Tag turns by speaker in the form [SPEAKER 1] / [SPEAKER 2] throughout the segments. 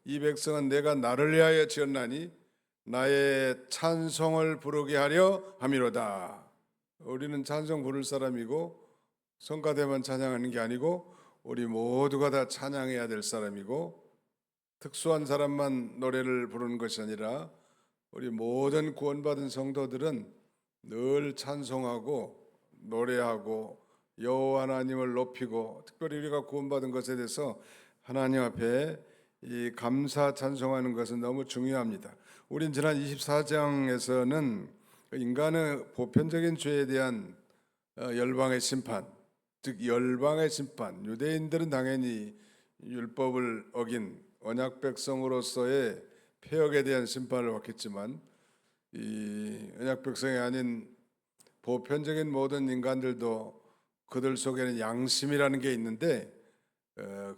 [SPEAKER 1] 이 백성은 내가 나를 위하여 지었나니 나의 찬송을 부르게 하려 함이로다. 우리는 찬송 부를 사람이고 성가대만 찬양하는 게 아니고 우리 모두가 다 찬양해야 될 사람이고 특수한 사람만 노래를 부르는 것이 아니라 우리 모든 구원받은 성도들은 늘 찬송하고 노래하고 여호와 하나님을 높이고 특별히 우리가 구원받은 것에 대해서 하나님 앞에 이 감사 찬송하는 것은 너무 중요합니다. 우린 지난 24장에서는 인간의 보편적인 죄에 대한 열방의 심판, 즉 열방의 심판, 유대인들은 당연히 율법을 어긴 언약 백성으로서의 폐역에 대한 심판을 받겠지만 이 언약 백성이 아닌 보편적인 모든 인간들도 그들 속에는 양심이라는 게 있는데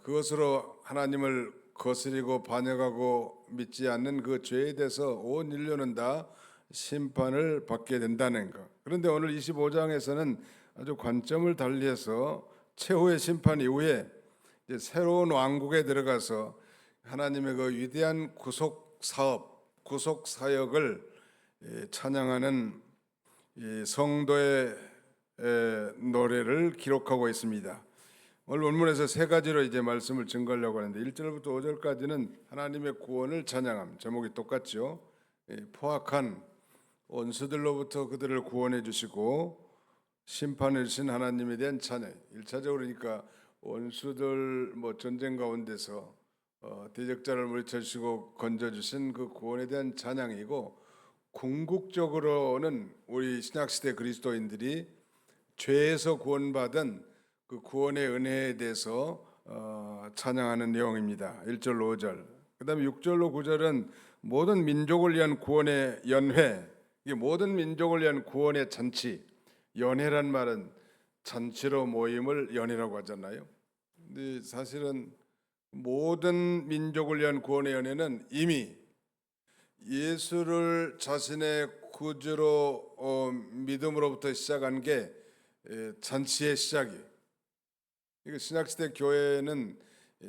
[SPEAKER 1] 그것으로 하나님을 거스리고 반역하고 믿지 않는 그 죄에 대해서 온 인류는 다 심판을 받게 된다는 것. 그런데 오늘 25장에서는 아주 관점을 달리해서 최후의 심판 이후에 이제 새로운 왕국에 들어가서 하나님의 그 위대한 구속 사업, 구속 사역을 찬양하는 이 성도의 노래를 기록하고 있습니다. 오늘 본문에서 세 가지로 이제 말씀을 증거하려고 하는데 1절부터 5절까지는 하나님의 구원을 찬양함. 제목이 똑같죠. 포악한 원수들로부터 그들을 구원해 주시고 심판해 주신 하나님에 대한 찬양. 1차적으로 그러니까 원수들 전쟁 가운데서 대적자를 물리쳐 주시고 건져 주신 그 구원에 대한 찬양이고, 궁극적으로는 우리 신약 시대 그리스도인들이 죄에서 구원받은 그 구원의 은혜에 대해서 찬양하는 내용입니다. 1절 5절. 그다음에 6절로 9절은 모든 민족을 위한 구원의 연회. 이게 모든 민족을 위한 구원의 잔치. 연회란 말은 잔치로 모임을 연회라고 하잖아요. 근데 사실은 모든 민족을 위한 구원의 연회는 이미 예수를 자신의 구주로 믿음으로부터 시작한 게 잔치의 시작이에요. 신약시대 교회는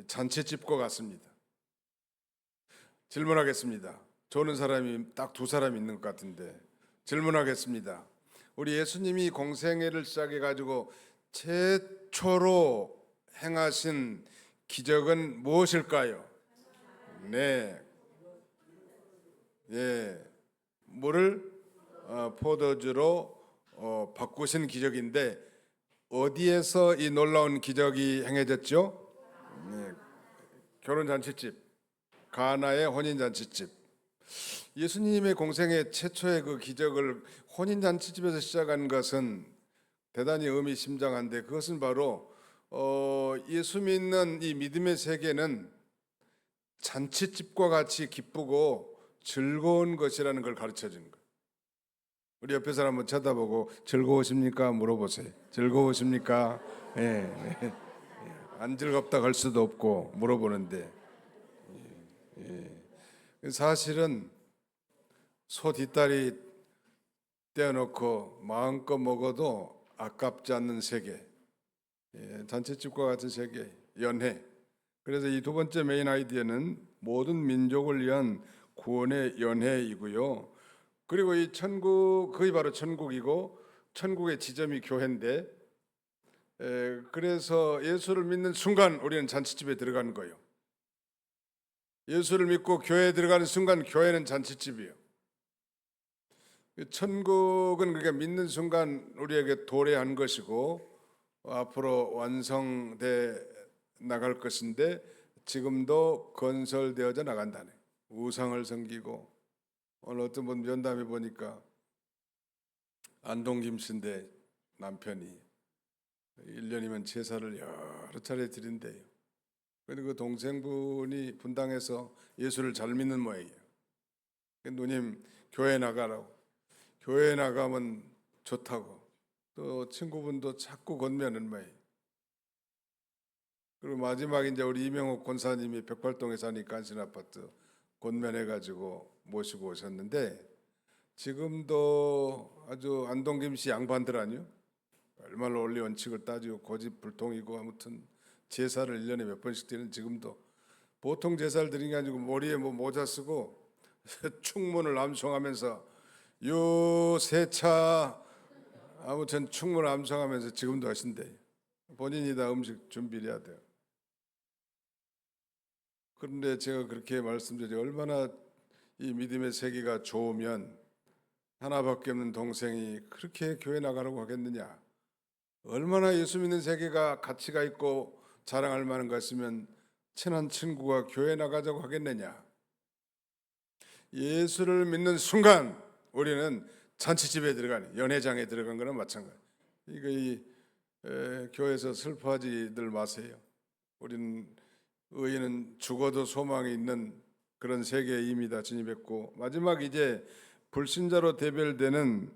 [SPEAKER 1] 잔치집과 같습니다. 질문하겠습니다. 좋은 사람이 딱 두 사람 있는 것 같은데 질문하겠습니다. 우리 예수님이 공생애를 시작해가지고 최초로 행하신 기적은 무엇일까요? 네, 물을 포도주로 바꾸신 기적인데 어디에서 이 놀라운 기적이 행해졌죠? 결혼잔치집, 가나의 혼인잔치집. 예수님의 공생의 최초의 그 기적을 혼인잔치집에서 시작한 것은 대단히 의미심장한데, 그것은 바로 예수 믿는 이 믿음의 세계는 잔치집과 같이 기쁘고 즐거운 것이라는 걸 가르쳐 주는 거예요. 우리 옆에 사람 한번 쳐다보고 즐거우십니까? 물어보세요. 즐거우십니까? 안 즐겁다 할 수도 없고 물어보는데, 사실은 소 뒷다리 떼어놓고 마음껏 먹어도 아깝지 않는 세계, 잔치집과 같은 세계, 연회. 그래서 이 두 번째 메인 아이디어는 모든 민족을 위한 구원의 연회이고요. 그리고 이 천국, 그게 바로 천국이고 천국의 지점이 교회인데, 그래서 예수를 믿는 순간 우리는 잔치집에 들어가는 거예요. 예수를 믿고 교회에 들어가는 순간 교회는 잔치집이에요. 천국은 그러니까 믿는 순간 우리에게 도래한 것이고 앞으로 완성돼 나갈 것인데, 지금도 건설되어져 나간다네. 우상을 섬기고, 오늘 어떤 분 면담해 보니까 안동 김씨인데 남편이 1년이면 제사를 여러 차례 드린대요. 그런데 그 동생분이 분당에서 예수를 잘 믿는 모양이에요. 누님 교회 나가라고. 교회 나가면 좋다고. 또 친구분도 자꾸 건면은 모양이에요. 그리고 마지막에 이제 우리 이명옥 권사님이 백발동에 사니까 안신아파트 권면해가지고 모시고 오셨는데, 지금도 아주 안동 김씨 양반들 아니요? 얼마나 원리 원칙을 따지고 고집불통이고 아무튼 제사를 1년에 몇 번씩 드리는, 지금도 보통 제사를 드린 게 아니고 머리에 뭐 모자 쓰고 충문을 암송하면서 요세차 아무튼 충문을 암송하면서 지금도 하신대. 본인이 다 음식 준비를 해야 돼요. 그런데 제가 그렇게 말씀드리 얼마나 이 믿음의 세계가 좋으면 하나밖에 없는 동생이 그렇게 교회 나가라고 하겠느냐. 얼마나 예수 믿는 세계가 가치가 있고 자랑할 만한 것이면 친한 친구가 교회 나가자고 하겠느냐. 예수를 믿는 순간 우리는 잔치집에 들어가는 연회장에 들어간 거나 마찬가지. 교회에서 슬퍼하지들 마세요. 우리는 의인은 죽어도 소망이 있는 그런 세계에 이미 다 진입했고 마지막 이제 불신자로 대별되는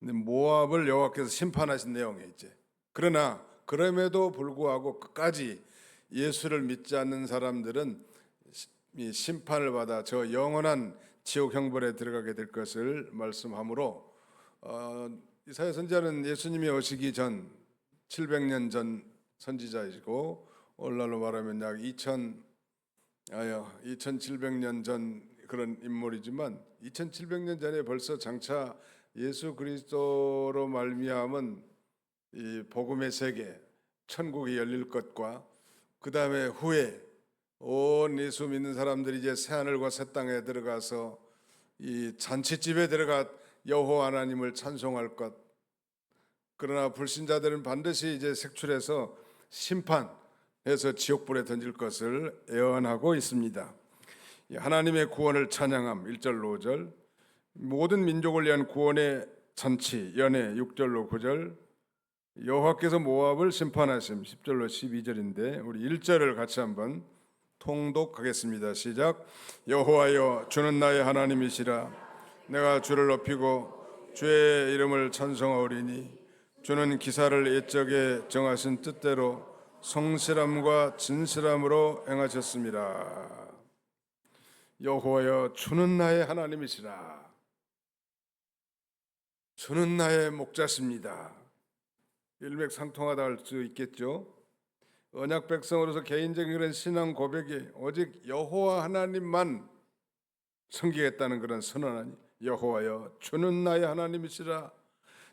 [SPEAKER 1] 모압을 여호와께서 심판하신 내용에 이제 그러나 그럼에도 불구하고 끝까지 예수를 믿지 않는 사람들은 이 심판을 받아 저 영원한 지옥 형벌에 들어가게 될 것을 말씀하므로 이사야 선지자는 예수님이 오시기 전 700년 전 선지자이고 오늘날로 말하면 약 2700년 전 그런 인물이지만 2700년 전에 벌써 장차 예수 그리스도로 말미암은 이 복음의 세계 천국이 열릴 것과 그 다음에 후에 온 예수 믿는 사람들이 이제 새 하늘과 새 땅에 들어가서 이 잔치집에 들어가 여호와 하나님을 찬송할 것. 그러나 불신자들은 반드시 이제 색출해서 심판해서 지옥불에 던질 것을 예언하고 있습니다. 하나님의 구원을 찬양함 1절로 5절, 모든 민족을 위한 구원의 잔치 연회 6절로 9절, 여호와께서 모압을 심판하심 10절로 12절인데 우리 1절을 같이 한번 통독하겠습니다. 시작. 여호와여 주는 나의 하나님이시라. 내가 주를 높이고 주의 이름을 찬송하오리니 주는 기사를 옛적에 정하신 뜻대로 성실함과 진실함으로 행하셨습니다. 여호와여 주는 나의 하나님이시라. 주는 나의 목자십니다. 일맥상통하다 할 수 있겠죠. 언약 백성으로서 개인적인 그런 신앙 고백이 오직 여호와 하나님만 섬기겠다는 그런 선언하니 여호와여 주는 나의 하나님이시라.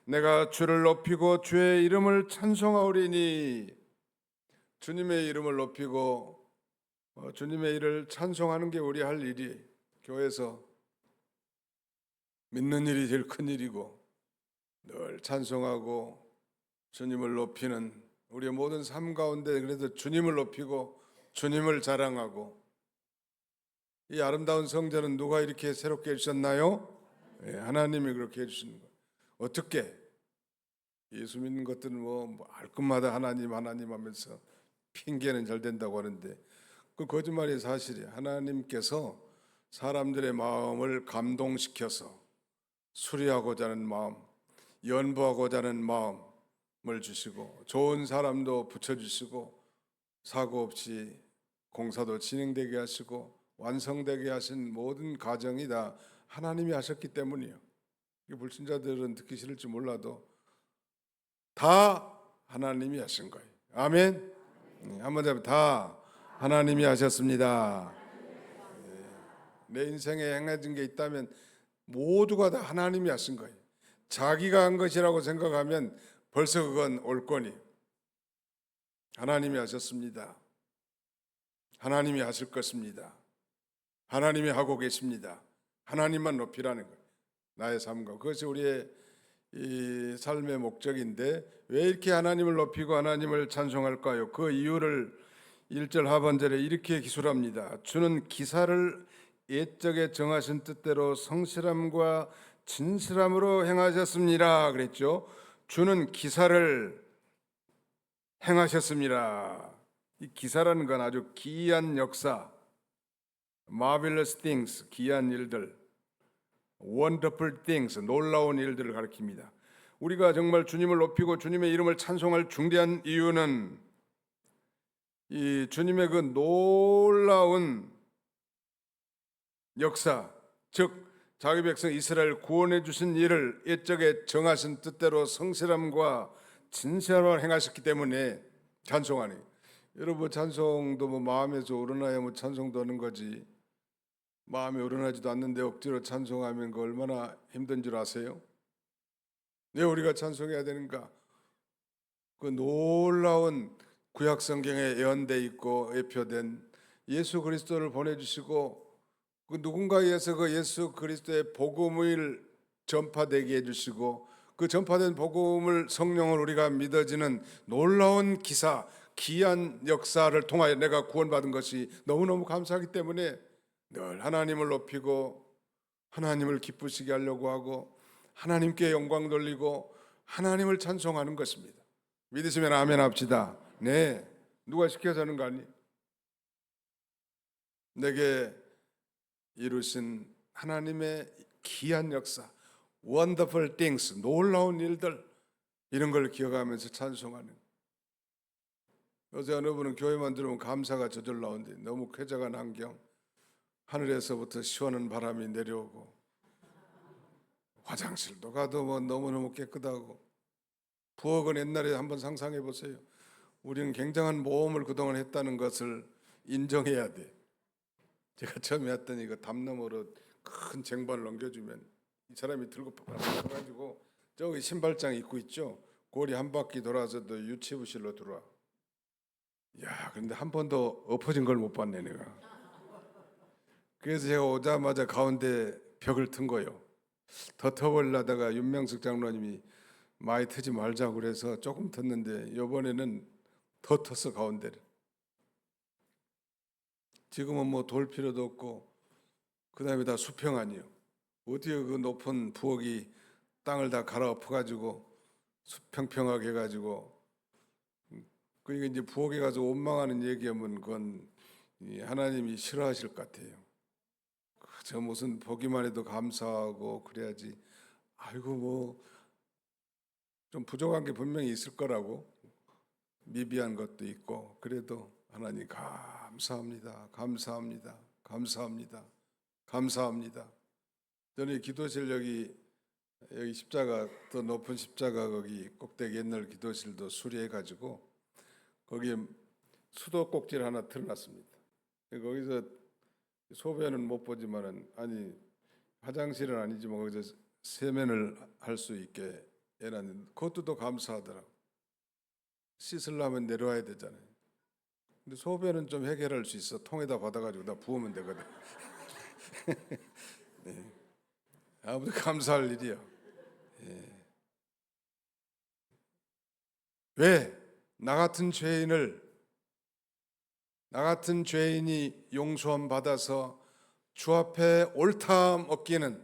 [SPEAKER 1] 내가 주를 높이고 주의 이름을 찬송하오리니 주님의 이름을 높이고 주님의 일을 찬송하는 게 우리 할 일이 교회에서 믿는 일이 제일 큰 일이고 늘 찬송하고 주님을 높이는 우리의 모든 삶 가운데 그래서 주님을 높이고 주님을 자랑하고 이 아름다운 성전은 누가 이렇게 새롭게 해주셨나요? 하나님이 그렇게 해주시는 거예요. 어떻게? 예수 믿는 것들은 뭐 알 것마다 하나님 하면서 핑계는 잘 된다고 하는데 그 거짓말이 사실이에요. 하나님께서 사람들의 마음을 감동시켜서 수리하고자 하는 마음, 연보하고자 하는 마음을 주시고 좋은 사람도 붙여주시고 사고 없이 공사도 진행되게 하시고 완성되게 하신 모든 과정이 다 하나님이 하셨기 때문이에요. 불신자들은 듣기 싫을지 몰라도 다 하나님이 하신 거예요. 아멘. 한번 잡으면 다 하나님이 하셨습니다. 내 인생에 행해진 게 있다면 모두가 다 하나님이 하신 거예요. 자기가 한 것이라고 생각하면 벌써 그건 옳거니 하나님이 하셨습니다. 하나님이 하실 것입니다. 하나님이 하고 계십니다. 하나님만 높이라는 거예요. 나의 삶과 그것이 우리의 이 삶의 목적인데 왜 이렇게 하나님을 높이고 하나님을 찬송할까요? 그 이유를 1절 하반절에 이렇게 기술합니다. 주는 기사를 옛적에 정하신 뜻대로 성실함과 진실함으로 행하셨습니다. 그랬죠. 주는 기사를 행하셨습니다. 이 기사라는 건 아주 기이한 역사, marvelous things, 기이한 일들, wonderful things, 놀라운 일들을 가리킵니다. 우리가 정말 주님을 높이고 주님의 이름을 찬송할 중대한 이유는 이 주님의 그 놀라운 역사, 즉 자기 백성 이스라엘 구원해 주신 일을 옛적에 정하신 뜻대로 성실함과 진실함을 행하셨기 때문에 찬송하니 여러분 찬송도 뭐 마음에서 우러나야 뭐 찬송도 하는 거지. 마음에 우러나지도 않는데 억지로 찬송하면 그 얼마나 힘든 줄 아세요? 왜 우리가 찬송해야 되는가? 그 놀라운 구약 성경에 예언돼 있고 예표된 예수 그리스도를 보내주시고 그 누군가에 의해서 그 예수 그리스도의 복음을 전파되게 해주시고 그 전파된 복음을 성령을 우리가 믿어지는 놀라운 기사, 귀한 역사를 통하여 내가 구원받은 것이 너무너무 감사하기 때문에 늘 하나님을 높이고 하나님을 기쁘시게 하려고 하고 하나님께 영광 돌리고 하나님을 찬송하는 것입니다. 믿으시면 아멘 합시다. 네, 누가 시켜서 하는 거 아니에요? 내게 이루신 하나님의 귀한 역사, wonderful things, 놀라운 일들, 이런 걸 기억하면서 찬송하는. 어제 어느 분은 교회만 들으면 감사가 저절로 나오는데 너무 쾌적한 환경, 하늘에서부터 시원한 바람이 내려오고 화장실도 가도 뭐 너무너무 깨끗하고, 부엌은 옛날에 한번 상상해 보세요. 우리는 굉장한 모험을 그동안 했다는 것을 인정해야 돼. 제가 처음에 왔더니 그 담 너머로 큰 쟁반을 넘겨주면 이 사람이 들고 가지고 저기 신발장 입고 있죠. 고리 한 바퀴 돌아서 또 유치부실로 들어와. 야, 근데 한 번도 엎어진 걸 못 봤네 내가. 그래서 제가 오자마자 가운데 벽을 튼 거예요. 더 터버리려다가 윤명숙 장로님이 많이 트지 말자고 그래서 조금 텄는데 이번에는 더 텄어 가운데를. 지금은 뭐 돌 필요도 없고 그 다음에 다 수평 아니에요. 어디에 그 높은 부엌이 땅을 다 갈아엎어가지고 수평평하게 해가지고, 그러니까 이제 부엌에 가서 원망하는 얘기하면 그건 하나님이 싫어하실 것 같아요. 저 무슨 보기만 해도 감사하고 그래야지. 아이고 뭐 좀 부족한 게 분명히 있을 거라고, 미비한 것도 있고, 그래도 하나님 감사합니다, 감사합니다, 감사합니다, 감사합니다. 저는 기도실 여기 십자가, 더 높은 십자가 거기 꼭대기 옛날 기도실도 수리해가지고 거기에 수도꼭지를 하나 틀어놨습니다. 거기서 소변은 못 보지만은, 아니 화장실은 아니지만 거기서 세면을 할 수 있게 해놨는데 그것도 더 감사하더라고. 씻으려면 내려와야 되잖아요. 근데 소변은 좀 해결할 수 있어. 통에다 받아가지고 다 부으면 되거든. 네. 아무튼 감사할 일이야. 예. 왜? 나 같은 죄인이 용서함 받아서 주 앞에 옳다함 얻기는,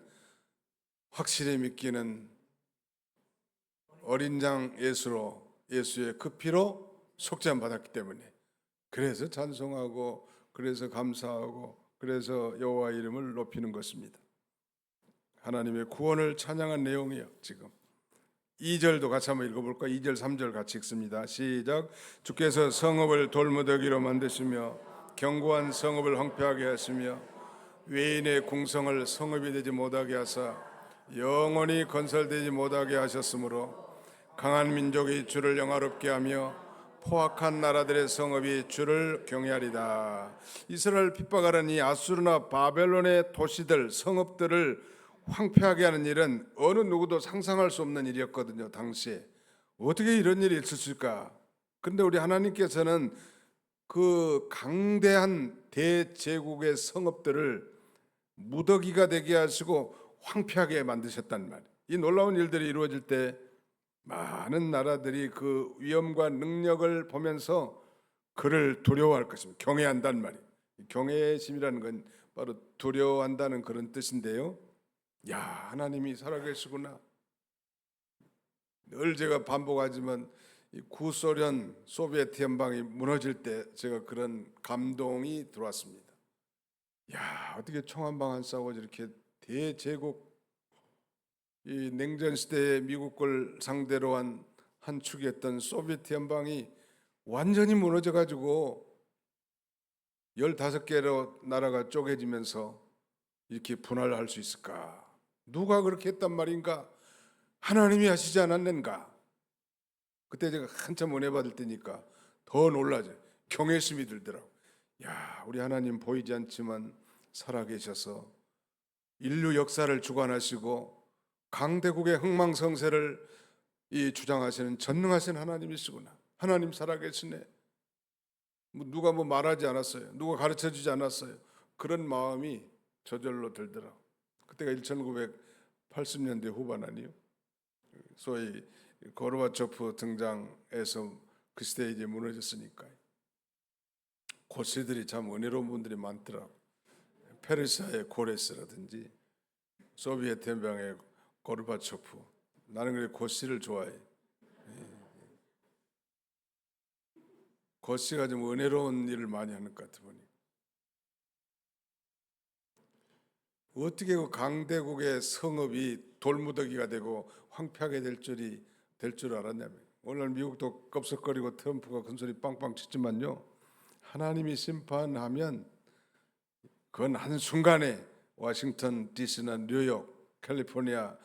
[SPEAKER 1] 확실히 믿기는 어린 양 예수로, 예수의 그 피로 속죄함 받았기 때문에, 그래서 찬송하고 그래서 감사하고 그래서 여호와 이름을 높이는 것입니다. 하나님의 구원을 찬양한 내용이에요. 지금 2절도 같이 한번 읽어볼까? 2절 3절 같이 읽습니다. 시작. 주께서 성읍을 돌무더기로 만드시며 견고한 성읍을 황폐하게 하시며 외인의 궁성을 성읍이 되지 못하게 하사 영원히 건설되지 못하게 하셨으므로 강한 민족이 주를 영화롭게 하며 포악한 나라들의 성읍이 주를 경외하리다. 이스라엘 핍박하는 이 아수르나 바벨론의 도시들, 성읍들을 황폐하게 하는 일은 어느 누구도 상상할 수 없는 일이었거든요. 당시에 어떻게 이런 일이 있었을까? 그런데 우리 하나님께서는 그 강대한 대제국의 성읍들을 무더기가 되게 하시고 황폐하게 만드셨단 말이에요. 이 놀라운 일들이 이루어질 때 많은 나라들이 그 위엄과 능력을 보면서 그를 두려워할 것입니다. 경외한단 말이에요. 경외심이라는 건 바로 두려워한다는 그런 뜻인데요. 야, 하나님이 살아계시구나. 늘 제가 반복하지만 이 구소련 소비에트 연방이 무너질 때 제가 그런 감동이 들어왔습니다. 야, 어떻게 총 한 방 안 싸우고 이렇게 대제국, 이 냉전 시대에 미국을 상대로 한 축이었던 소비에트 연방이 완전히 무너져 가지고 15개로 나라가 쪼개지면서 이렇게 분할할 수 있을까? 누가 그렇게 했단 말인가? 하나님이 하시지 않았는가? 그때 제가 한참 은혜 받을 때니까 더 놀라죠. 경외심이 들더라고. 야, 우리 하나님 보이지 않지만 살아계셔서 인류 역사를 주관하시고 강대국의 흥망성쇠를 이 주장하시는 전능하신 하나님이시구나. 하나님 살아계시네. 누가 말하지 않았어요. 누가 가르쳐주지 않았어요. 그런 마음이 저절로 들더라. 그때가 1980년대 후반 아니에요. 소위 고르바초프 등장해서 그 시대에 이제 무너졌으니까. 고시들이 참 은혜로운 분들이 많더라. 페르시아의 고레스라든지 소비에트 연방의 고르바초프. 나는 그래 고시를 좋아해. 고시가 좀 은혜로운 일을 많이 하는 것 같아 보니. 어떻게 그 강대국의 성읍이 돌무더기가 되고 황폐하게 될 줄 알았냐면, 오늘 미국도 껍석거리고 트럼프가 큰소리 빵빵 치지만요, 하나님이 심판하면 그건 한순간에 워싱턴 DC나 뉴욕, 캘리포니아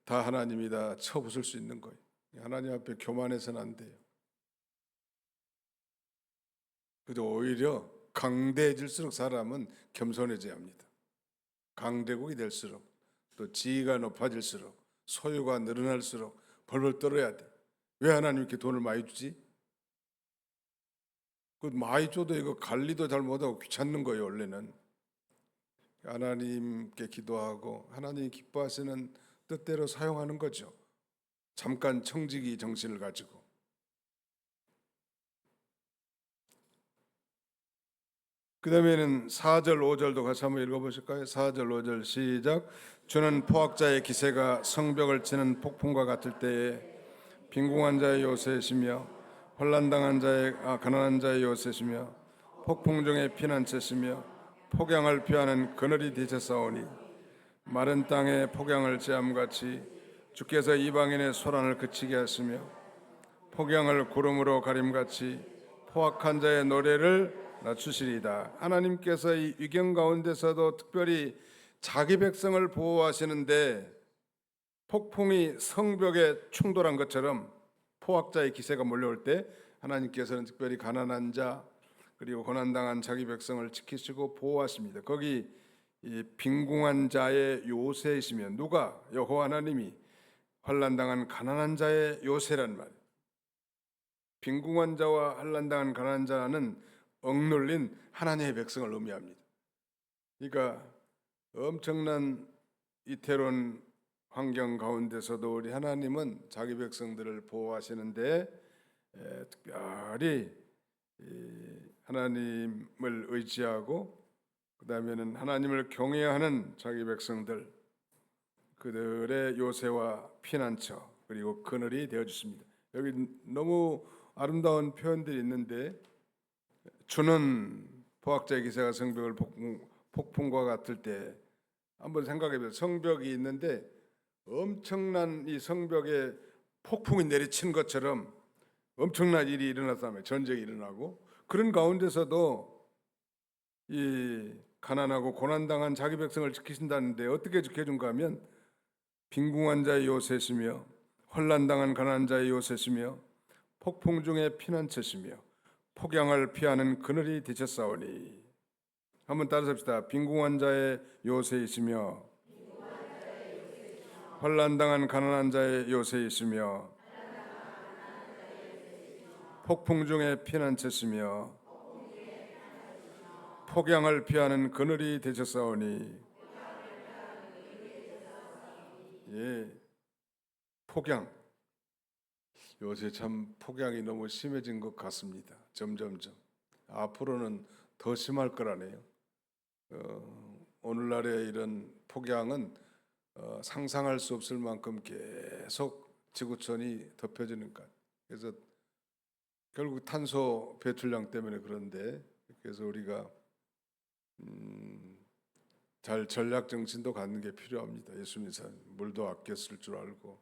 [SPEAKER 1] 다 하나님이 다 쳐부술 수 있는 거예요. 하나님 앞에 교만해서는 안 돼요. 그래도 오히려 강대해질수록 사람은 겸손해져야 합니다. 강대국이 될수록, 또 지위가 높아질수록, 소유가 늘어날수록 벌벌 떨어야 돼. 왜 하나님 이렇게 돈을 많이 주지? 그 많이 줘도 이거 관리도 잘 못하고 귀찮는 거예요. 원래는 하나님께 기도하고 하나님이 기뻐하시는 뜻대로 사용하는 거죠. 잠깐 청지기 정신을 가지고. 그 다음에는 4절 5절도 같이 한번 읽어보실까요? 4절 5절 시작. 주는 포악자의 기세가 성벽을 치는 폭풍과 같을 때에 빈궁한 자의 요새시며 환난당한 자의 가난한 자의 요새시며 폭풍 중에 피난처시며 폭양을 피하는 그늘이 되셨사오니, 마른 땅에 폭양을 제함같이 주께서 이방인의 소란을 그치게 하시며 폭양을 구름으로 가림같이 포악한 자의 노래를 낮추시리이다. 하나님께서 이 위경 가운데서도 특별히 자기 백성을 보호하시는데, 폭풍이 성벽에 충돌한 것처럼 포악자의 기세가 몰려올 때 하나님께서는 특별히 가난한 자 그리고 고난당한 자기 백성을 지키시고 보호하십니다. 거기 이 빈궁한 자의 요새이시면, 누가? 여호와 하나님이 환난당한 가난한 자의 요새란 말이에요. 빈궁한 자와 환난당한 가난한 자는 억눌린 하나님의 백성을 의미합니다. 그러니까 엄청난 이태로운 환경 가운데서도 우리 하나님은 자기 백성들을 보호하시는데, 특별히 하나님을 의지하고 그 다음에는 하나님을 경외하는 자기 백성들, 그들의 요새와 피난처 그리고 그늘이 되어주십니다. 여기 너무 아름다운 표현들이 있는데, 주는 포악자의 기세가 성벽을 폭풍과 같을 때, 한번 생각해보세요. 성벽이 있는데 엄청난 이 성벽에 폭풍이 내리친 것처럼 엄청난 일이 일어났다면, 전쟁이 일어나고, 그런 가운데서도 이 가난하고 고난당한 자기 백성을 지키신다는데 어떻게 지켜준가 하면, 빈궁한 자의 요새시며 환난당한 가난한 자의 요새시며 폭풍 중에 피난처시며 폭양을 피하는 그늘이 되셨사오니. 한번 따라합시다. 빈궁한 자의 요새이시며 환난당한 가난한 자의 요새이시며 폭풍 중에 피난처시며 폭양을 피하는 그늘이 되셨사오니. 예, 폭양. 요새 참 폭양이 너무 심해진 것 같습니다. 점점점 앞으로는 더 심할 거라네요. 오늘날의 이런 폭양은 상상할 수 없을 만큼 계속 지구촌이 덮여지는 것. 그래서 결국 탄소 배출량 때문에 그런데, 그래서 우리가 잘 전략 정신도 갖는 게 필요합니다. 예수님 물도 아껴 쓸 줄 알고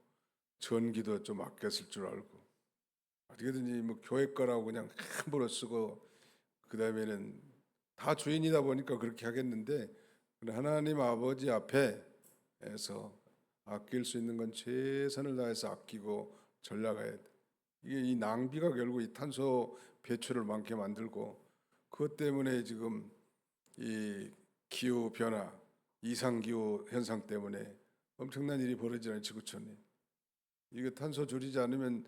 [SPEAKER 1] 전기도 좀 아껴 쓸 줄 알고, 어떻게든지 교회 거라고 그냥 함부로 쓰고, 그 다음에는 다 주인이다 보니까 그렇게 하겠는데, 하나님 아버지 앞에서 아낄 수 있는 건 최선을 다해서 아끼고 전략해야 돼. 이게 이 낭비가 결국 이 탄소 배출을 많게 만들고, 그것 때문에 지금 이 기후 변화, 이상 기후 현상 때문에 엄청난 일이 벌어지는 지구촌에, 이게 탄소 줄이지 않으면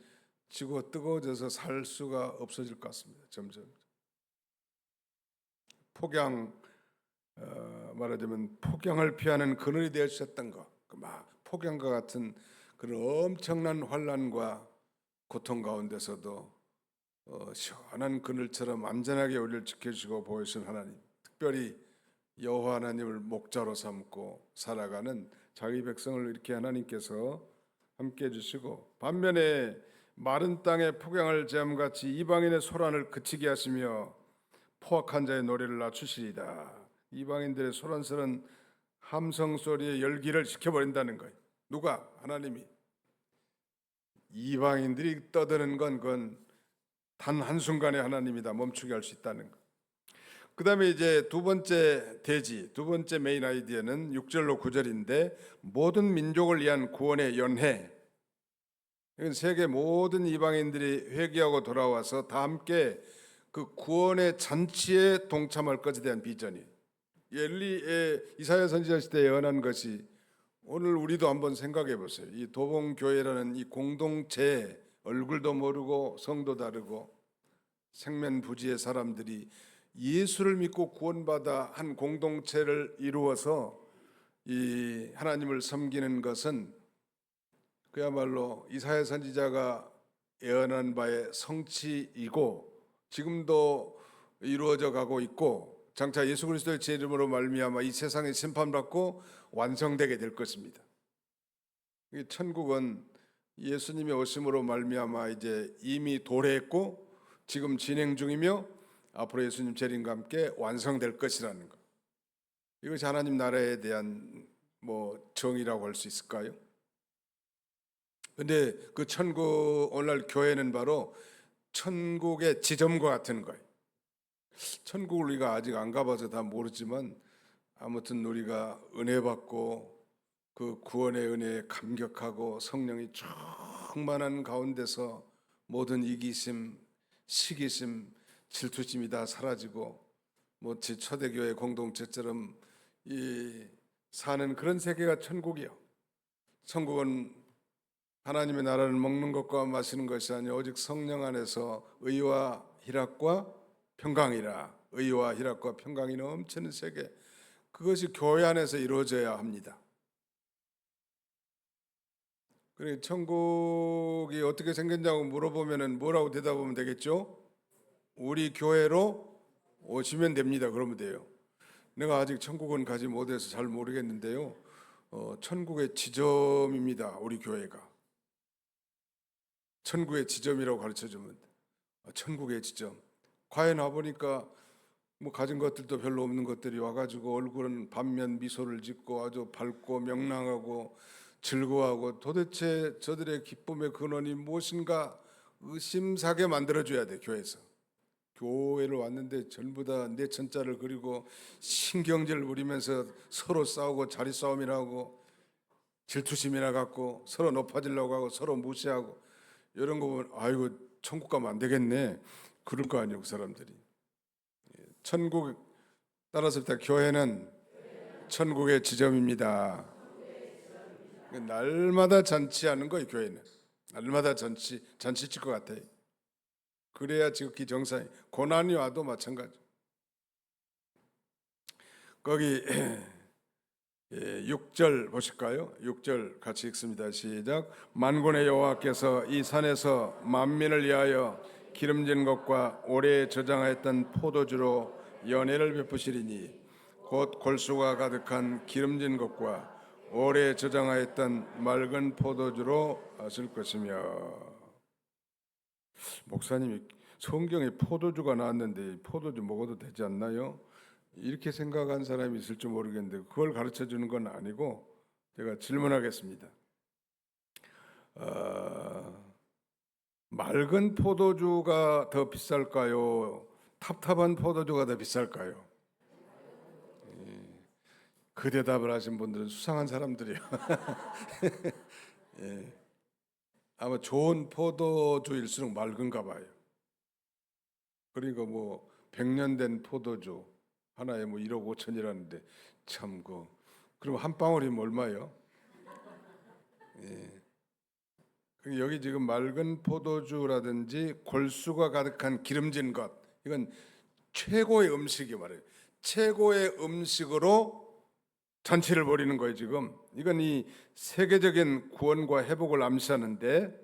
[SPEAKER 1] 지구가 뜨거워져서 살 수가 없어질 것 같습니다. 점점 폭양, 말하자면 폭양을 피하는 그늘이 되어 주셨던 거, 막 폭양과 같은 그런 엄청난 환란과 고통 가운데서도 시원한 그늘처럼 안전하게 우리를 지켜주시고 보호하신 하나님, 특별히 여호와 하나님을 목자로 삼고 살아가는 자기 백성을 이렇게 하나님께서 함께 해주시고, 반면에 마른 땅에 폭양을 제함같이 이방인의 소란을 그치게 하시며 포악한 자의 노래를 낮추시리다. 이방인들의 소란스러운 함성 소리의 열기를 식혀버린다는 거예요. 누가? 하나님이. 이방인들이 떠드는 건 그건 단 한순간에 하나님이 다 멈추게 할 수 있다는 거. 그 다음에 이제 두 번째 대지, 두 번째 메인 아이디어는 6절로 9절인데, 모든 민족을 위한 구원의 연회. 이건 세계 모든 이방인들이 회개하고 돌아와서 다 함께 그 구원의 잔치에 동참할 것에 대한 비전이, 엘리의 이사야 선지자 시대에 예언한 것이 오늘 우리도 한번 생각해 보세요. 이 도봉교회라는 이 공동체, 얼굴도 모르고 성도 다르고 생면부지의 사람들이 예수를 믿고 구원받아 한 공동체를 이루어서 이 하나님을 섬기는 것은 그야말로 이사야 선지자가 예언한 바의 성취이고, 지금도 이루어져 가고 있고, 장차 예수 그리스도의 제 이름으로 말미암아 이 세상에 심판받고 완성되게 될 것입니다. 이 천국은 예수님의 오심으로 말미암아 이제 이미 도래했고 지금 진행 중이며 앞으로 예수님 재림과 함께 완성될 것이라는 것. 이것이 하나님 나라에 대한 정의라고 할 수 있을까요? 근데 그 천국, 오늘날 교회는 바로 천국의 지점과 같은 거예요. 천국을 우리가 아직 안 가봐서 다 모르지만, 아무튼 우리가 은혜 받고 그 구원의 은혜에 감격하고 성령이 충만한 가운데서 모든 이기심, 시기심, 질투심이 다 사라지고 제 초대교회 공동체처럼 사는 그런 세계가 천국이요. 천국은 하나님의 나라를 먹는 것과 마시는 것이 아니라 오직 성령 안에서 의와 희락과 평강이라. 의와 희락과 평강이 넘치는 세계, 그것이 교회 안에서 이루어져야 합니다. 그래, 천국이 어떻게 생겼냐고 물어보면 뭐라고 대답하면 되겠죠? 우리 교회로 오시면 됩니다. 그러면 돼요. 내가 아직 천국은 가지 못해서 잘 모르겠는데요, 천국의 지점입니다. 우리 교회가 천국의 지점이라고 가르쳐주면, 천국의 지점. 과연 와보니까 가진 것들도 별로 없는 것들이 와가지고 얼굴은 반면 미소를 짓고 아주 밝고 명랑하고 즐거워하고, 도대체 저들의 기쁨의 근원이 무엇인가 의심사게 만들어줘야 돼. 교회에서 교회를 왔는데 전부 다 내천자를 그리고 신경질 부리면서 서로 싸우고 자리 싸움이나 하고 질투심이나 갖고 서로 높아지려고 하고 서로 무시하고, 이런 거 보면 아이고 천국 가면 안 되겠네 그럴 거 아니에요. 그 사람들이. 천국, 따라서 교회는 천국의 지점입니다. 날마다 잔치하는 거예요. 교회는 날마다 잔치 칠 것 같아요. 그래야 지극히 정상이. 고난이 와도 마찬가지. 거기 6절 보실까요? 6절 같이 읽습니다. 시작. 만군의 여호와께서 이 산에서 만민을 위하여 기름진 것과 오래 저장하였던 포도주로 연회를 베푸시리니, 곧 골수가 가득한 기름진 것과 오래 저장하였던 맑은 포도주로 하실 것이며. 목사님이 성경에 포도주가 나왔는데 포도주 먹어도 되지 않나요? 이렇게 생각한 사람이 있을 줄 모르겠는데, 그걸 가르쳐 주는 건 아니고, 제가 질문하겠습니다. 맑은 포도주가 더 비쌀까요? 탑탑한 포도주가 더 비쌀까요? 그 대답을 하신 분들은 수상한 사람들이에요. 예. 아마 좋은 포도주일수록 맑은가 봐요. 그러니까 뭐 100년 된 포도주 하나에 뭐 1억 5천이라는데 참 그럼 한 방울이면 얼마예요? 예. 여기 지금 맑은 포도주라든지 골수가 가득한 기름진 것, 이건 최고의 음식이 말이에요. 최고의 음식으로 잔치를 벌이는 거예요. 지금 이건 이 세계적인 구원과 회복을 암시하는데,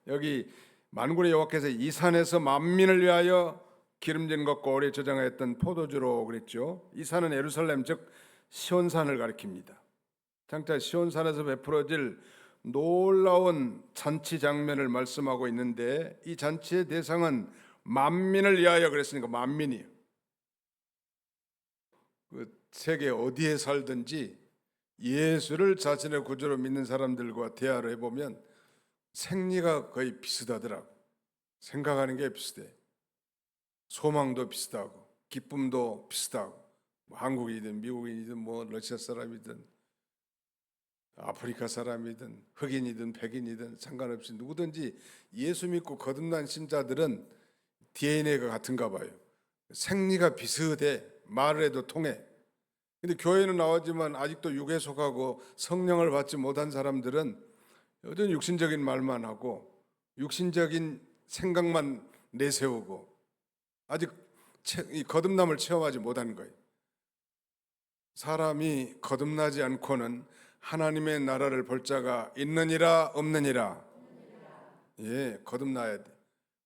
[SPEAKER 1] 여기 만군의 여호와께서 이 산에서 만민을 위하여 기름진 것과 오래 저장하였던 포도주로 그랬죠. 이 산은 예루살렘 즉 시온산을 가리킵니다. 장차 시온산에서 베풀어질 놀라운 잔치 장면을 말씀하고 있는데, 이 잔치의 대상은 만민을 위하여 그랬으니까 만민이에요. 그 세계 어디에 살든지 예수를 자신의 구주로 믿는 사람들과 대화를 해보면 생리가 거의 비슷하더라고. 생각하는 게 비슷해. 소망도 비슷하고 기쁨도 비슷하고, 뭐 한국이든 미국인이든 뭐 러시아 사람이든 아프리카 사람이든 흑인이든 백인이든 상관없이 누구든지 예수 믿고 거듭난 신자들은 DNA가 같은가 봐요. 생리가 비슷해. 말을 해도 통해. 근데 교회는 나오지만 아직도 육에 속하고 성령을 받지 못한 사람들은 여전히 육신적인 말만 하고 육신적인 생각만 내세우고 아직 이 거듭남을 체험하지 못한 거예요. 사람이 거듭나지 않고는 하나님의 나라를 볼 자가 있느니라 없느니라. 예, 거듭나야 돼.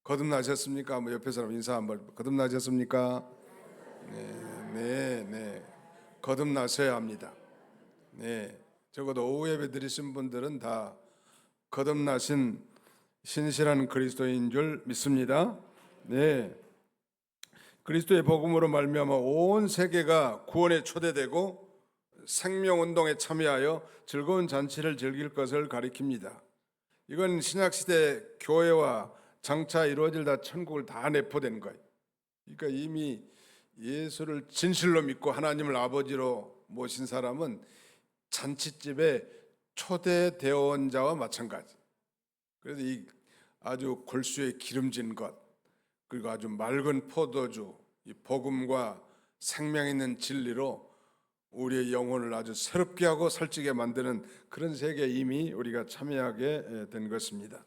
[SPEAKER 1] 거듭나셨습니까? 뭐 옆에 사람 인사 한번. 거듭나셨습니까? 네. 거듭나셔야 합니다. 네, 적어도 오후 예배 드리신 분들은 다 거듭나신 신실한 그리스도인 줄 믿습니다. 네, 그리스도의 복음으로 말미암아 온 세계가 구원에 초대되고 생명운동에 참여하여 즐거운 잔치를 즐길 것을 가리킵니다. 이건 신약시대 교회와 장차 이루어질 천국을 다 내포된 거예요. 그러니까 이미 예수를 진실로 믿고 하나님을 아버지로 모신 사람은 잔치집에 초대되어 온 자와 마찬가지. 그래서 이 아주 골수에 기름진 것, 그리고 아주 맑은 포도주, 이 복음과 생명 있는 진리로 우리의 영혼을 아주 새롭게 하고 살찌게 만드는 그런 세계에 이미 우리가 참여하게 된 것입니다.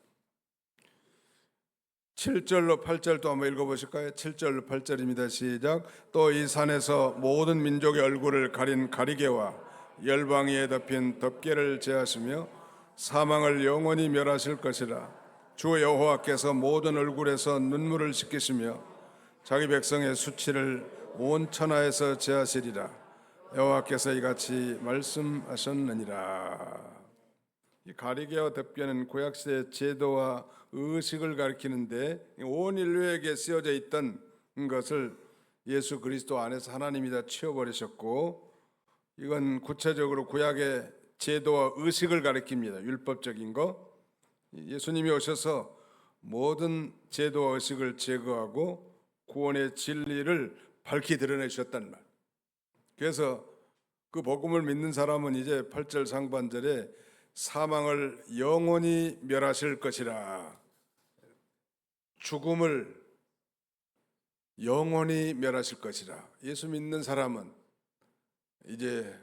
[SPEAKER 1] 7절로 8절도 한번 읽어보실까요? 7절로 8절입니다. 시작. 또 이 산에서 모든 민족의 얼굴을 가린 가리개와 열방위에 덮인 덮개를 제하시며 사망을 영원히 멸하실 것이라. 주 여호와께서 모든 얼굴에서 눈물을 씻기시며 자기 백성의 수치를 온 천하에서 제하시리라. 여호와께서 이같이 말씀하셨느니라. 이 가리개와 덮개는 구약시대 제도와 의식을 가리키는데, 온 인류에게 쓰여져 있던 것을 예수 그리스도 안에서 하나님이 다 치워버리셨고, 이건 구체적으로 구약의 제도와 의식을 가리킵니다. 율법적인 거. 예수님이 오셔서 모든 제도와 의식을 제거하고 구원의 진리를 밝히 드러내주셨단 말. 그래서 그 복음을 믿는 사람은 이제 8절 상반절에 사망을 영원히 멸하실 것이라. 죽음을 영원히 멸하실 것이라. 예수 믿는 사람은 이제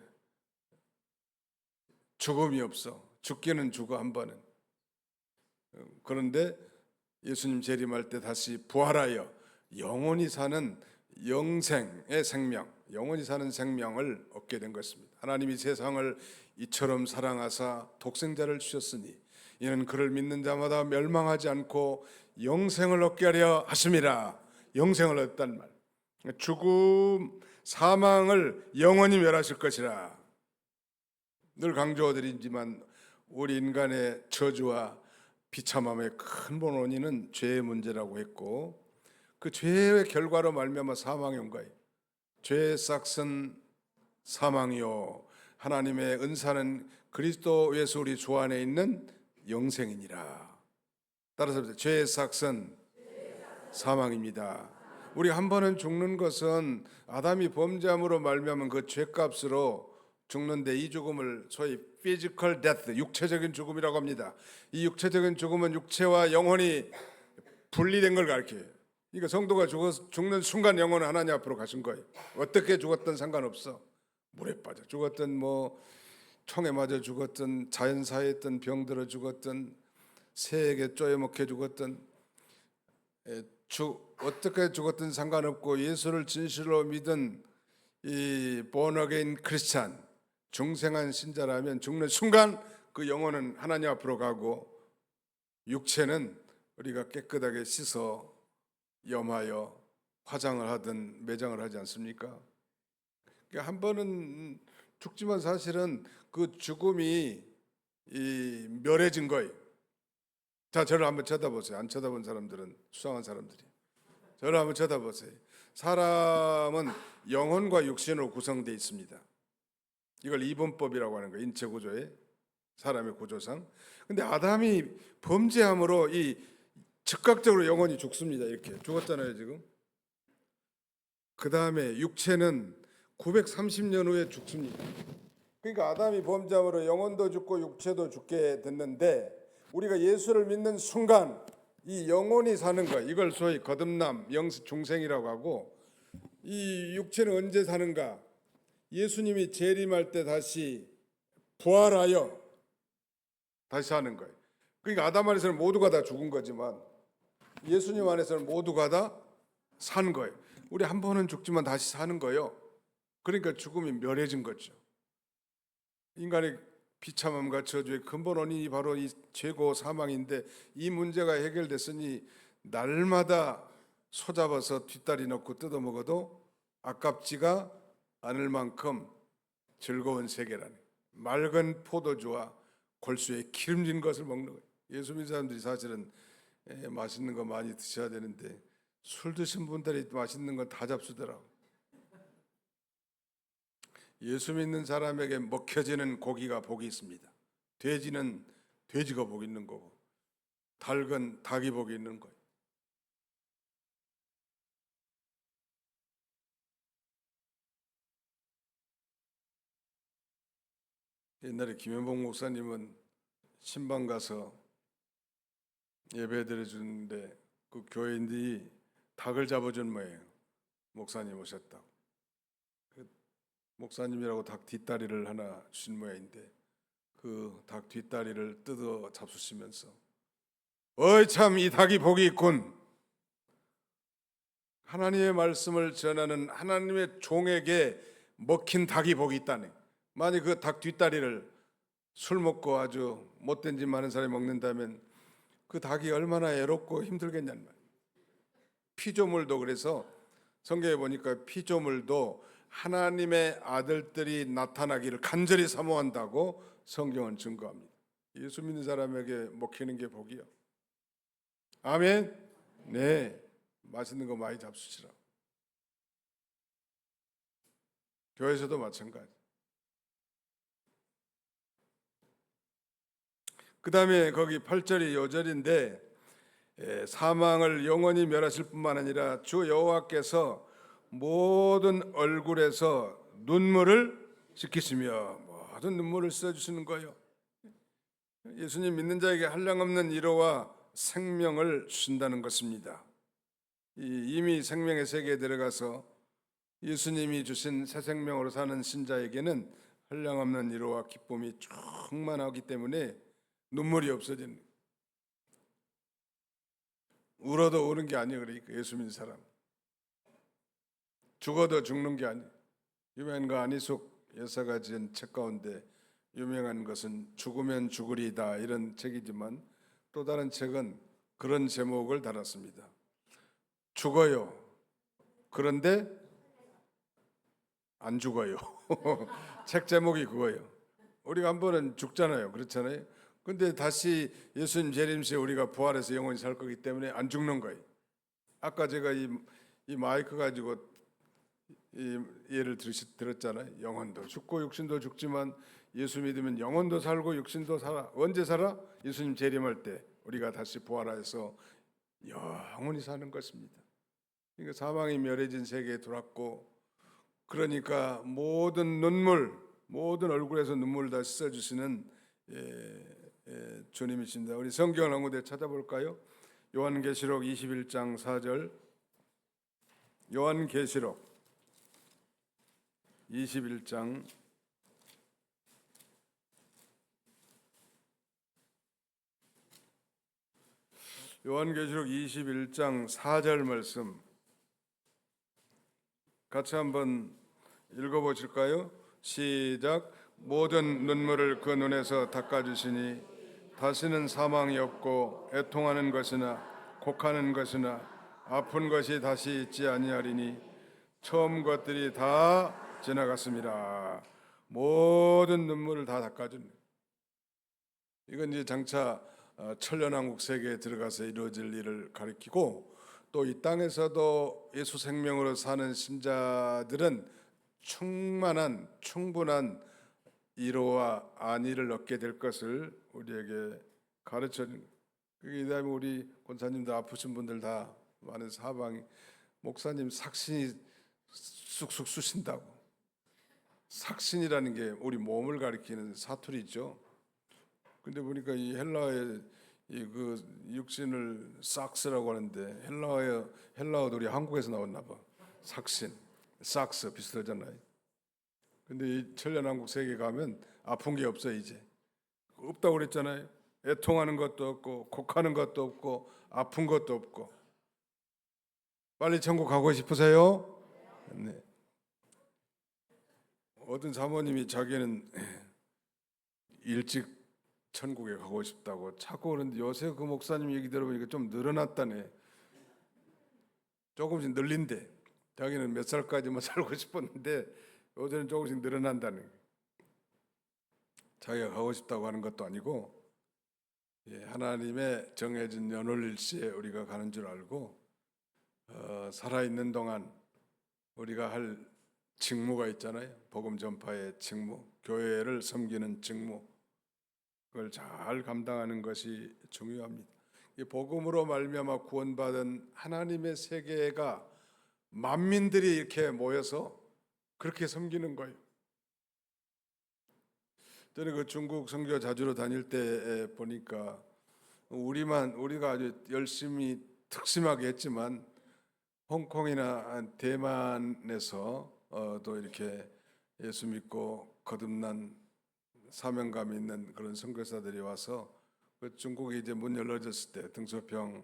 [SPEAKER 1] 죽음이 없어. 죽기는 죽어 한 번은. 그런데 예수님 재림할 때 다시 부활하여 영원히 사는 영생의 생명, 영원히 사는 생명을 얻게 된 것입니다. 하나님이 세상을 이처럼 사랑하사 독생자를 주셨으니 이는 그를 믿는 자마다 멸망하지 않고 영생을 얻게 하려 하심이라. 영생을 얻단 말. 죽음, 사망을 영원히 멸하실 것이라. 늘 강조드리지만 우리 인간의 저주와 비참함의 큰 원인은 죄의 문제라고 했고, 그 죄의 결과로 말미암아 사망이 온 거예요. 죄의 싹은 사망이요 하나님의 은사는 그리스도 예수 우리 주 안에 있는 영생이니라. 따라서 죄의 싹은 사망입니다. 우리 한 번은 죽는 것은 아담이 범죄함으로 말미암은 그 죄값으로 죽는데 이 죽음을 소위 physical death, 육체적인 죽음이라고 합니다. 이 육체적인 죽음은 육체와 영혼이 분리된 걸 가르쳐요. 그러니까 성도가 죽는 순간 영혼은 하나님 앞으로 가신 거예요. 어떻게 죽었든 상관없어. 물에 빠져 죽었든 뭐 총에 맞아 죽었든 자연사에 있던 병들어 죽었든 새에게 쪼여먹혀 죽었든 어떻게 죽었든 상관없고 예수를 진실로 믿은 이 born again 크리스찬 중생한 신자라면 죽는 순간 그 영혼은 하나님 앞으로 가고 육체는 우리가 깨끗하게 씻어 염하여 화장을 하든 매장을 하지 않습니까? 그러니까 한 번은 죽지만 사실은 그 죽음이 멸해진 거예요. 자, 저를 한번 쳐다보세요. 안 쳐다본 사람들은 수상한 사람들이. 저를 한번 쳐다보세요. 사람은 영혼과 육신으로 구성되어 있습니다. 이걸 이분법이라고 하는 거예요. 인체 구조의 사람의 구조상. 근데 아담이 범죄함으로 이 즉각적으로 영혼이 죽습니다. 이렇게 죽었잖아요, 지금. 그 다음에 육체는 930년 후에 죽습니다. 그러니까 아담이 범죄함으로 영혼도 죽고 육체도 죽게 됐는데 우리가 예수를 믿는 순간 이 영혼이 사는 거, 이걸 소위 거듭남, 중생이라고 하고, 이 육체는 언제 사는가? 예수님이 재림할 때 다시 부활하여 다시 사는 거예요. 그러니까 아담 안에서는 모두가 다 죽은 거지만 예수님 안에서는 모두가 다 산 거예요. 우리 한 번은 죽지만 다시 사는 거예요. 그러니까 죽음이 멸해진 거죠. 인간의 비참함과 저주의 근본 원인이 바로 이 죄고 사망인데 이 문제가 해결됐으니 날마다 소잡아서 뒷다리 넣고 뜯어먹어도 아깝지가 않을 만큼 즐거운 세계라니. 맑은 포도주와 골수에 기름진 것을 먹는 거예요. 예수 믿는 사람들이 사실은 맛있는 거 많이 드셔야 되는데 술 드신 분들이 맛있는 건 다 잡수더라고. 예수 믿는 사람에게 먹혀지는 고기가 복이 있습니다. 돼지는 돼지가 복이 있는 거고 닭은 닭이 복이 있는 거예요. 옛날에 김현복 목사님은 신방 가서 예배 드려주는데 그 교인들이 닭을 잡아준 모양이에요. 목사님 오셨다고. 목사님이라고 닭 뒷다리를 하나 주신 모양인데 그 닭 뒷다리를 뜯어 잡수시면서 어이 참 이 닭이 복이 있군. 하나님의 말씀을 전하는 하나님의 종에게 먹힌 닭이 복이 있다네. 만약 그 닭 뒷다리를 술 먹고 아주 못된 짓 많은 사람이 먹는다면 그 닭이 얼마나 애롭고 힘들겠냐는 말이에요. 피조물도 그래서 성경에 보니까 피조물도 하나님의 아들들이 나타나기를 간절히 사모한다고 성경은 증거합니다. 예수 믿는 사람에게 먹히는 게 복이요. 아멘. 네, 맛있는 거 많이 잡수시라. 교회에서도 마찬가지. 그 다음에 거기 8절이 요절인데 사망을 영원히 멸하실 뿐만 아니라 주 여호와께서 모든 얼굴에서 눈물을 씻기시며 모든 눈물을 씻어주시는 거예요. 예수님 믿는 자에게 한량없는 위로와 생명을 주신다는 것입니다. 이미 생명의 세계에 들어가서 예수님이 주신 새 생명으로 사는 신자에게는 한량없는 위로와 기쁨이 충만하기 때문에 눈물이 없어지는, 울어도 우는 게 아니에요. 그러니까 예수 믿는 사람 죽어도 죽는 게 아니에요. 유명한 거 안희숙 여사가 지은 책 가운데 유명한 것은 죽으면 죽으리다 이런 책이지만 또 다른 책은 그런 제목을 달았습니다. 죽어요. 그런데 안 죽어요. 책 제목이 그거예요. 우리가 한 번은 죽잖아요. 그렇잖아요. 근데 다시 예수님 재림시에 우리가 부활해서 영원히 살 거기 때문에 안 죽는 거예요. 아까 제가 이 마이크 가지고 이 예를 들었잖아요. 영혼도 죽고 육신도 죽지만 예수 믿으면 영혼도 살고 육신도 살아. 언제 살아? 예수님 재림할 때 우리가 다시 부활해서 영원히 사는 것입니다. 그러니까 사망이 멸해진 세계에 들어왔고, 그러니까 모든 눈물, 모든 얼굴에서 눈물을 다 씻어주시는 주님이십니다. 우리 성경을 한 군데 찾아볼까요? 요한계시록 21장 4절. 요한계시록 21장 4절 말씀 같이 한번 읽어보실까요? 시작. 모든 눈물을 그 눈에서 닦아주시니 다시는 사망이 없고 애통하는 것이나 곡하는 것이나 아픈 것이 다시 있지 아니하리니 처음 것들이 다 지나갔습니다. 모든 눈물을 다 닦아주는, 이건 이제 장차 천년왕국 세계에 들어가서 이루어질 일을 가리키고, 또 이 땅에서도 예수 생명으로 사는 신자들은 충분한 위로와 안위를 얻게 될 것을 우리에게 가르쳐 주는 거예요. 그다음에 우리 권사님들 아프신 분들 다 많은 사방이 목사님 삭신이 쑥쑥 쑤신다고. 삭신이라는 게 우리 몸을 가리키는 사투리죠. 근데 보니까 이 헬라어의 그 육신을 삭스라고 하는데 헬라어도 우리 한국에서 나왔나 봐. 삭신, 삭스 비슷하잖아요. 근데 이 천년왕국 세계 가면 아픈 게 없어. 이제 없다고 그랬잖아요. 애통하는 것도 없고 곡하는 것도 없고 아픈 것도 없고. 빨리 천국 가고 싶으세요? 네. 어떤 사모님이 자기는 일찍 천국에 가고 싶다고 자꾸 그러는데, 요새 그 목사님 얘기 들어보니까 좀 늘어났다네. 조금씩 늘린대. 자기는 몇 살까지만 살고 싶었는데 요새는 조금씩 늘어난다는 거예요. 자기가 가고 싶다고 하는 것도 아니고, 하나님의 정해진 연월일시에 우리가 가는 줄 알고, 살아있는 동안 우리가 할 직무가 있잖아요. 복음 전파의 직무, 교회를 섬기는 직무, 그걸 잘 감당하는 것이 중요합니다. 이 복음으로 말미암아 구원받은 하나님의 세계가 만민들이 이렇게 모여서 그렇게 섬기는 거예요. 저는 그 중국 선교 자주로 다닐 때 보니까 우리가 아주 열심히 특심하게 했지만 홍콩이나 대만에서 또 이렇게 예수 믿고 거듭난 사명감 있는 그런 선교사들이 와서, 그 중국이 이제 문 열어졌을 때 등소평이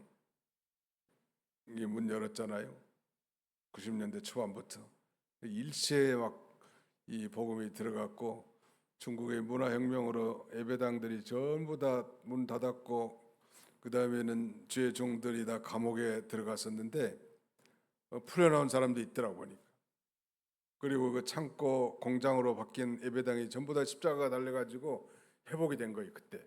[SPEAKER 1] 문 열었잖아요. 90년대 초반부터 일시에 막 이 복음이 들어갔고, 중국의 문화혁명으로 예배당들이 전부 다 문 닫았고, 그 다음에는 주의 종들이 다 감옥에 들어갔었는데 풀려나온 사람도 있더라고 보니까. 그리고 그 창고 공장으로 바뀐 예배당이 전부 다 십자가가 달려가지고 회복이 된 거예요 그때.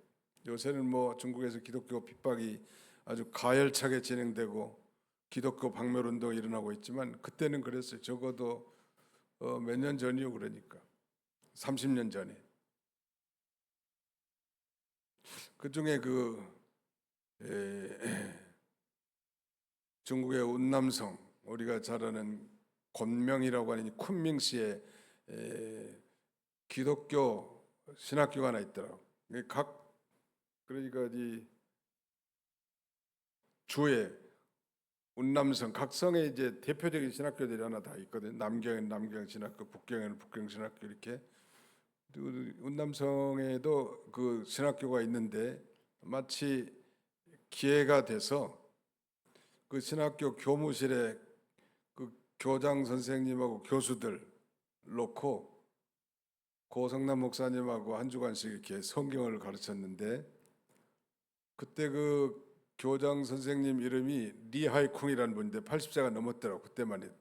[SPEAKER 1] 요새는 뭐 중국에서 기독교 핍박이 아주 가열차게 진행되고 기독교 박멸운동이 일어나고 있지만, 그때는 그랬어요. 적어도 몇 년 전이요. 그러니까 30년 전에. 그 중에 중국의 운남성, 우리가 잘 아는 곤명이라고 하는 쿤밍시에 기독교 신학교가 하나 있더라고. 그러니까 이 주에 운남성 각 성에 이제 대표적인 신학교들이 하나 다 있거든. 남경에는 남경 신학교, 북경에는 북경 신학교, 이렇게. 운남성에도 그 신학교가 있는데, 마치 기회가 돼서 그 신학교 교무실에 그 교장 선생님하고 교수들 놓고 고성남 목사님하고 한 주간씩 이렇게 성경을 가르쳤는데, 그때 그 교장 선생님 이름이 리하이쿵이라는 분인데 80세가 넘었더라고. 그때만 해도.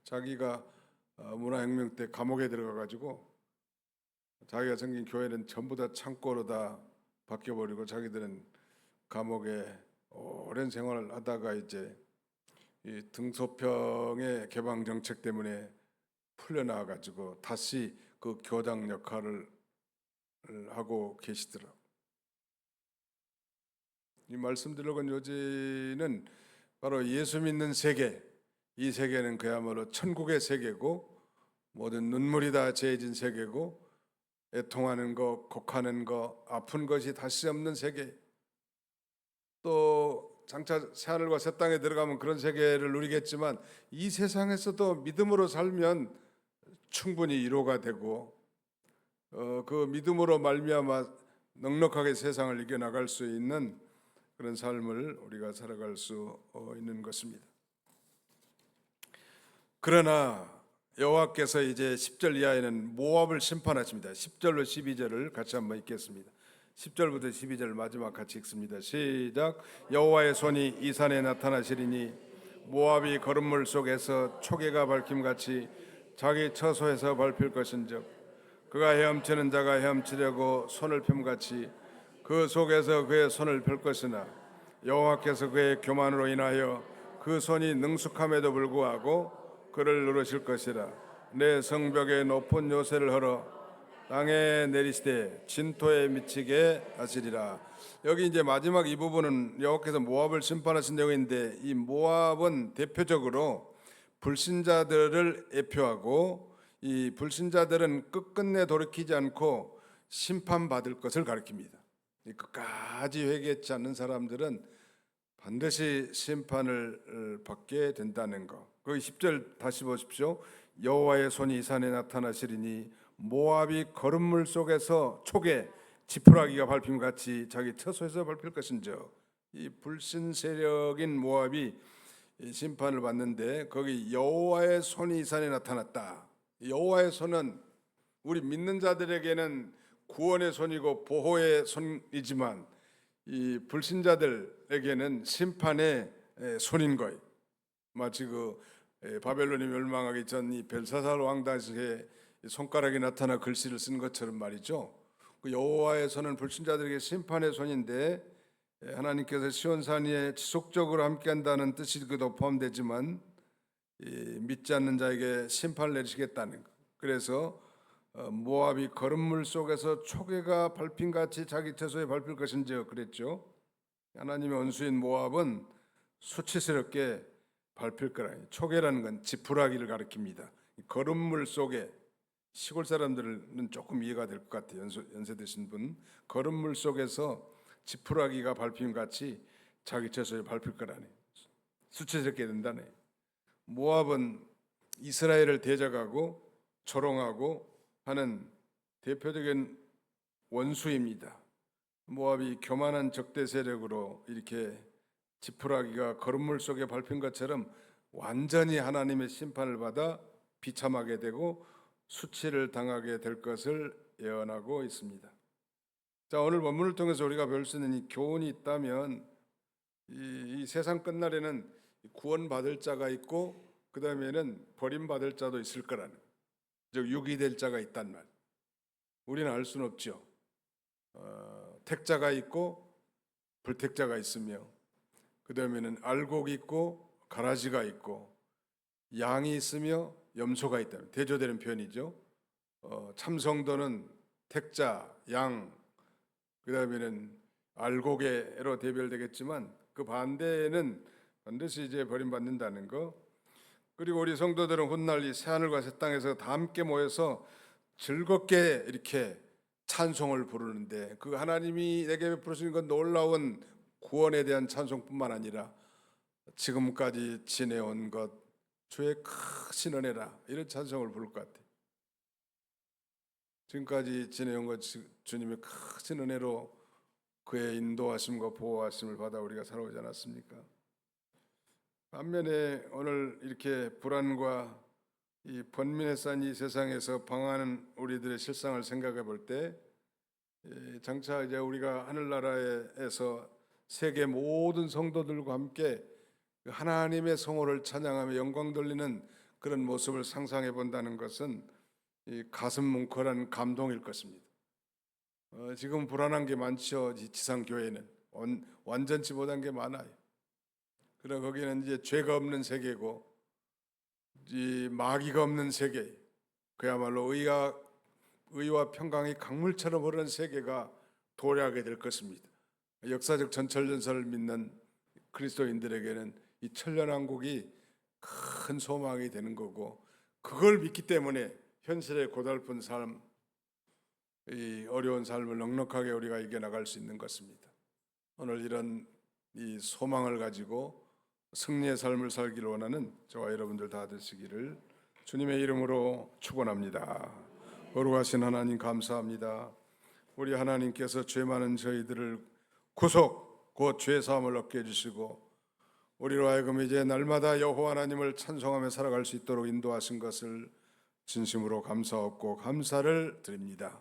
[SPEAKER 1] 자기가 문화혁명 때 감옥에 들어가가지고 자기가 생긴 교회는 전부 다 창고로 다 바뀌어버리고, 자기들은 감옥에 오랜 생활을 하다가 이제 이 등소평의 개방 정책 때문에 풀려나와가지고 다시 그 교장 역할을 하고 계시더라고요. 이 말씀 들어본 요지는 바로 예수 믿는 세계, 이 세계는 그야말로 천국의 세계고 모든 눈물이 다 제해진 세계고 애통하는 것, 곡하는 것, 아픈 것이 다시 없는 세계, 또 장차 새하늘과 새 땅에 들어가면 그런 세계를 누리겠지만 이 세상에서도 믿음으로 살면 충분히 위로가 되고 그 믿음으로 말미암아 넉넉하게 세상을 이겨나갈 수 있는 그런 삶을 우리가 살아갈 수 있는 것입니다. 그러나 여호와께서 이제 10절 이하에는 모압을 심판하십니다. 10절로 12절을 같이 한번 읽겠습니다. 10절부터 12절 마지막 같이 읽습니다. 시작. 여호와의 손이 이 산에 나타나시리니 모압이 거름물 속에서 초계가 밝힘같이 자기 처소에서 밟힐 것인즉 그가 헤엄치는 자가 헤엄치려고 손을 펴같이 그 속에서 그의 손을 펼 것이나 여호와께서 그의 교만으로 인하여 그 손이 능숙함에도 불구하고 그를 누르실 것이라. 내 성벽에 높은 요새를 헐어 땅에 내리시되 진토에 미치게 하시리라. 여기 이제 마지막 이 부분은 여호와께서 모압을 심판하신 내용인데, 이 모압은 대표적으로 불신자들을 예표하고 이 불신자들은 끝끝내 돌이키지 않고 심판받을 것을 가리킵니다. 끝까지 회개하지 않는 사람들은 반드시 심판을 받게 된다는 것. 그 10절 다시 보십시오. 여호와의 손이 이 산에 나타나시리니 모압이 거름물 속에서 촉에 지푸라기가 밟힘같이 자기 처소에서 밟힐 것인즉. 이 불신 세력인 모압이 심판을 받는데 거기 여호와의 손이 이 산에 나타났다. 여호와의 손은 우리 믿는 자들에게는 구원의 손이고 보호의 손이지만 이 불신자들에게는 심판의 손인 거예요. 마치 그 바벨론이 멸망하기 전 이 벨사살 왕 당시에 손가락이 나타나 글씨를 쓴 것처럼 말이죠. 그 여호와의 손은 불신자들에게 심판의 손인데 하나님께서 시온산 위에 지속적으로 함께한다는 뜻이 그도 포함되지만 믿지 않는 자에게 심판을 내리시겠다는 것. 그래서 모압이 거름물 속에서 초계가 밟힌같이 자기 처소에 밟힐 것인지 그랬죠. 하나님의 원수인 모압은 수치스럽게 밟힐 거라. 초계라는 건 지푸라기를 가리킵니다. 거름물 속에, 시골 사람들은 조금 이해가 될 것 같아요. 연세 드신 분, 거름물 속에서 지푸라기가 밟힘같이 자기 처소에 밟힐 거라네. 수치스럽게 된다네. 모압은 이스라엘을 대적하고 조롱하고 하는 대표적인 원수입니다. 모압이 교만한 적대 세력으로 이렇게 지푸라기가 거름물 속에 밟힌 것처럼 완전히 하나님의 심판을 받아 비참하게 되고 수치를 당하게 될 것을 예언하고 있습니다. 자, 오늘 본문을 통해서 우리가 배울 수 있는 이 교훈이 있다면 이 세상 끝날에는 구원받을 자가 있고 그 다음에는 버림받을 자도 있을 거라는, 즉 유기될 자가 있단 말. 우리는 알 수는 없죠. 택자가 있고 불택자가 있으며 그 다음에는 알곡이 있고 가라지가 있고 양이 있으며 염소가 있다. 대조되는 표현이죠. 참성도는 택자, 양, 그 다음에는 알곡에로 대별되겠지만 그 반대에는 반드시 이제 버림받는다는 거. 그리고 우리 성도들은 훗날 이 새하늘과 새 땅에서 다 함께 모여서 즐겁게 이렇게 찬송을 부르는데, 그 하나님이 내게 베풀으신 건 놀라운 구원에 대한 찬송뿐만 아니라 지금까지 지내온 것 주의 크신 은혜라, 이런 찬송을 부를 것 같아요. 지금까지 지내온 것 주님의 크신 은혜로 그의 인도하심과 보호하심을 받아 우리가 살아오지 않았습니까? 반면에 오늘 이렇게 불안과 이 번민에 쌓인 이 세상에서 방황하는 우리들의 실상을 생각해 볼 때, 장차 이제 우리가 하늘나라에서 세계 모든 성도들과 함께 하나님의 성호를 찬양하며 영광 돌리는 그런 모습을 상상해 본다는 것은 이 가슴 뭉클한 감동일 것입니다. 지금 불안한 게 많죠. 지상 교회는 완전치 못한 게 많아요. 그러나 거기는 이제 죄가 없는 세계고 이 마귀가 없는 세계, 그야말로 의와 평강이 강물처럼 흐르는 세계가 도래하게 될 것입니다. 역사적 전철전설을 믿는 그리스도인들에게는 이 천년왕국이 큰 소망이 되는 거고, 그걸 믿기 때문에 현실의 고달픈 삶, 이 어려운 삶을 넉넉하게 우리가 이겨나갈 수 있는 것입니다. 오늘 이런 이 소망을 가지고 승리의 삶을 살기를 원하는 저와 여러분들 다 되시기를 주님의 이름으로 축원합니다. 거룩하신 하나님 감사합니다. 우리 하나님께서 죄 많은 저희들을 구속 곧 죄 사함을 얻게 해주시고 우리로 하여금 이제 날마다 여호와 하나님을 찬송하며 살아갈 수 있도록 인도하신 것을 진심으로 감사하고 감사를 드립니다.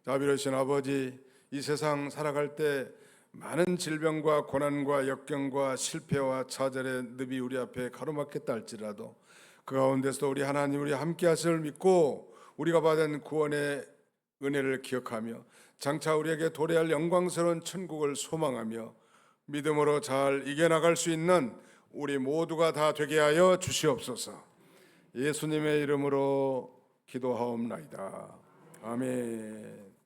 [SPEAKER 1] 자비로우신 아버지, 이 세상 살아갈 때 많은 질병과 고난과 역경과 실패와 좌절의 늪이 우리 앞에 가로막혔다 할지라도 그 가운데서도 우리 하나님 우리 함께 하심을 믿고 우리가 받은 구원의 은혜를 기억하며 장차 우리에게 도래할 영광스러운 천국을 소망하며 믿음으로 잘 이겨나갈 수 있는 우리 모두가 다 되게 하여 주시옵소서. 예수님의 이름으로 기도하옵나이다. 아멘.